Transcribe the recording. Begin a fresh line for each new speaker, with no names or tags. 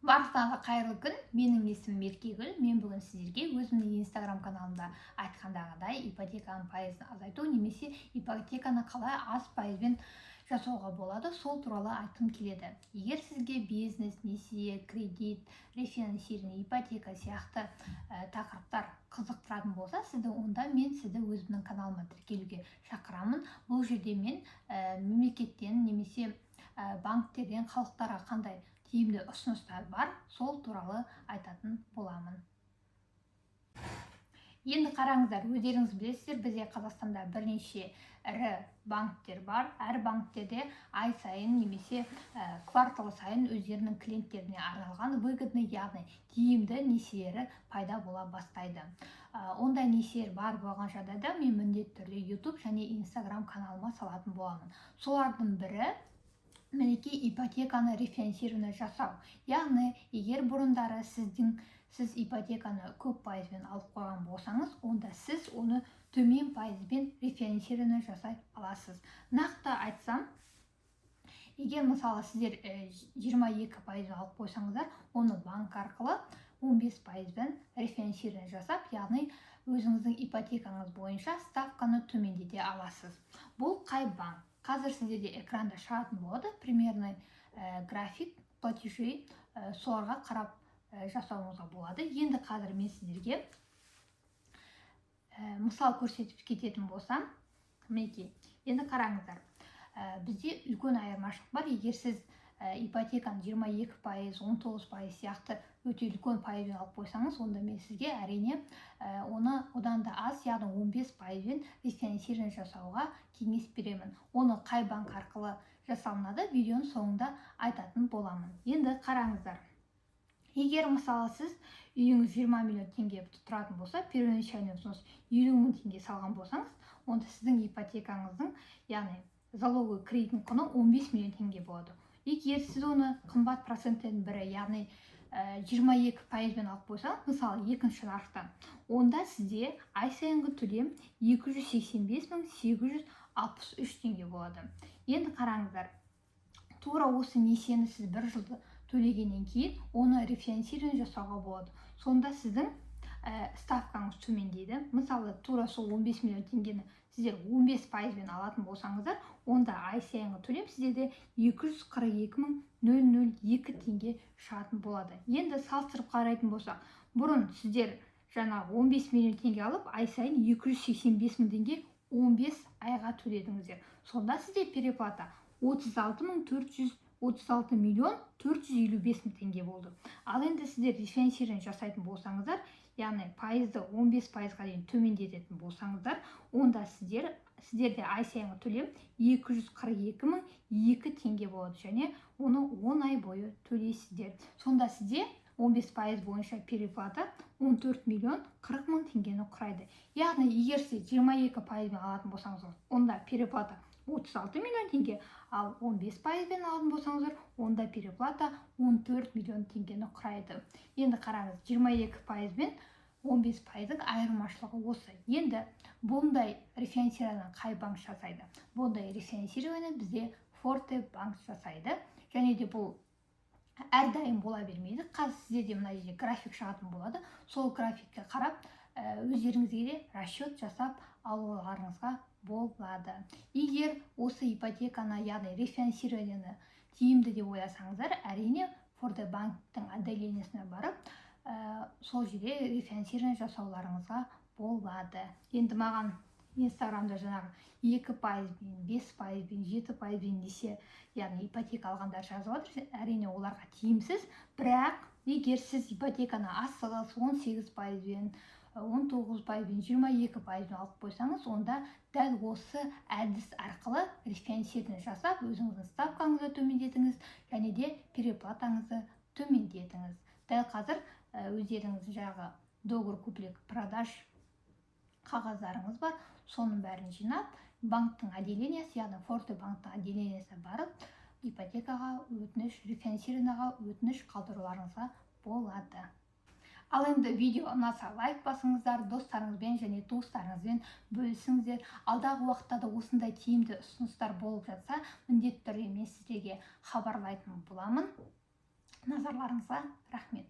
Баршаңызға қайырлы күн. Менің есімім Меркегүл. Мен бүгін сіздерге өзімнің Instagram каналымда айтқандағыдай ипотеканың пайызын азайту немесе ипотеканы қалай аз пайызбен жасауға болады, сол туралы айтқым келеді. Егер сізге бизнес, несие, кредит, рефинансирование, ипотека сияқты тақырыптар қызықтыратын болса, онда мен сізді өзімнің каналыма тіркелуге шақырамын. Бұл жерде мен мемлекеттен немесе банктерден халықтарға қандай тиімді ұсыныстар бар, сол туралы айтатын боламын. Енді қараңыздар, өздеріңіз білесіздер, бізде Қазақстанда бірнеше ірі банктер бар. Әр банктерде ай сайын немесе квартал сайын өздерінің клиенттеріне арналған выгодный, яғни тиімді несиелері пайда бола бастайды. Ондай несиелер бар болған жағдайда мен міндетті түрде YouTube және Instagram каналыма салатын боламын. Солардың бірі мінекей ипотеканы рефинансирование жасау. Яғни, егер бұрындары сіз ипотеканы көп пайызбен алып қойған болсаңыз, онда сіз оны төмен пайызбен рефинансирование жасай аласыз. Нақты айтсам, егер мысалы сіздер 22 пайызбен алып қойсаңыздар, оны банк арқылы 15 пайызбен рефинансирование жасап, яғни өзіңіздің ипотекаңыз бойынша ставканы төмендете аласыз. Бұл қай банк? Қазір сіздерде экранда шығатын болады, примерный график платежей, соларға қарап жасауыңызға болады. Енді қазір мен сіздерге мысал көрсетіп кететін болсам, мінекей, енді қараңыздар, бізде үлкен айырмашылық бар. Егер сіз ипотеканы 22%, 19% сияқты өте үлкен пайызбен алып қойсаңыз, онда мен сізге әрине оны одан да аз, яғни 15%-бен рефинансирование жасауға кеңес беремін. Оны қай банк арқылы жасалынады, видеоның соңында айтатын боламын. Енді қараңыздар. Егер мысалы сіз үйіңіз 20 миллион теңге тұратын болса, первоначальный взнос 50 мың теңге салған болсаңыз, онда сіздің ипотекаңыздың, яғни залоговый кредиттің құны 15 миллион теңге болады. Егер сіз оны қымбат проценттердің бірі, яғни 22%-бен алып қойсаңыз, мысалы екінші нарықтан, онда сізде ай сайынғы төлем 285.863 теңге болады. Енді қараңыздар, тура осы несиені сіз бір жылды төлегеннен кейін оны рефинансирование жасауға болады. Сонда сіздің ставкаңыз төмендейді. Мысалы, тура сол 15 миллион теңгені сіздер 15%-бен алатын болсаңыздар, онда ай сайынғы төлем сіздерде 242.002 теңге шығатын болады. Енді салыстырып қарайтын болсақ, бұрын сіздер жаңа 15 миллион теңге алып, ай сайын 285 мың теңге 15 айға төледіңіздер. Сонда сізде переплата 36 миллион 455 мың теңге болды. Ал енді сіздер рефинансирование жасайтын болсаңыздар, яғни пайызды 15%-ға дейін төмендететін болсаңыздар, онда сіздерде ай сайынғы төлем 242.002 теңге болады, және оны 10 ай бойы төлейсіздер. Сонда сізде 15% бойынша переплата 14 миллион 40 мың теңгені құрайды. Яғни, егер сіз 22%-бен алатын болсаңыздар, онда переплата 36 миллион теңге, ал 15%-бен алатын болсаңыздар, онда переплата 14 миллион теңгені құрайды. Енді қараңыз, 22%-бен 15%-дің айырмашылығы осы. Енді бұндай рефинансирование қай банк жасайды? Бұндай рефинансирование бізде Forte банк жасайды. Және де бұл әрдайым бола бермейді. Қазір сіздерде мына жерде график шығатын болады. Сол графикке қарап, өздеріңізге де расчет жасап алуларыңызға болады. Егер осы ипотеканы, яғни рефинансированияны тиімді деп ойласаңыздар, әрине Forte банктың отделениесіне барып, сол жерде рефинансирование жасауларыңызға болады. Енді маған Инстаграмда жаңағы 2%-бен, 5%-бен, 7%-бен несие, яғни ипотека алғандар жазып отыр. Әрине оларға тиімсіз, бірақ егер сіз ипотеканы асығыс 18%-бен, 19%-бен, 22%-бен алып қойсаңыз, онда дәл осы әдіс арқылы рефинансирование жасап, өзіңіздің ставкаңызды төмендетіңіз, және де переплатаңызды төмендетіңіз. Дәл қазір өздеріңіз жағы договор куплик-продаж қағаздарыңыз бар, соның бәрін жинап, банктың отделениесі, яғни Forte банктың отделениесіне барып, ипотекаға өтініш, рефинансированияға өтініш қалдыруларыңызға болады. Ал енді видео ұнаса лайк басыңыздар, достарыңызбен және туыстарыңызбен бөлісіңіздер. Алдағы уақытта да осындай тиімді ұсыныстар болып жатса, міндетті түрде мен сіздерге хабарлайтын боламын. назарларыңызға рахмет.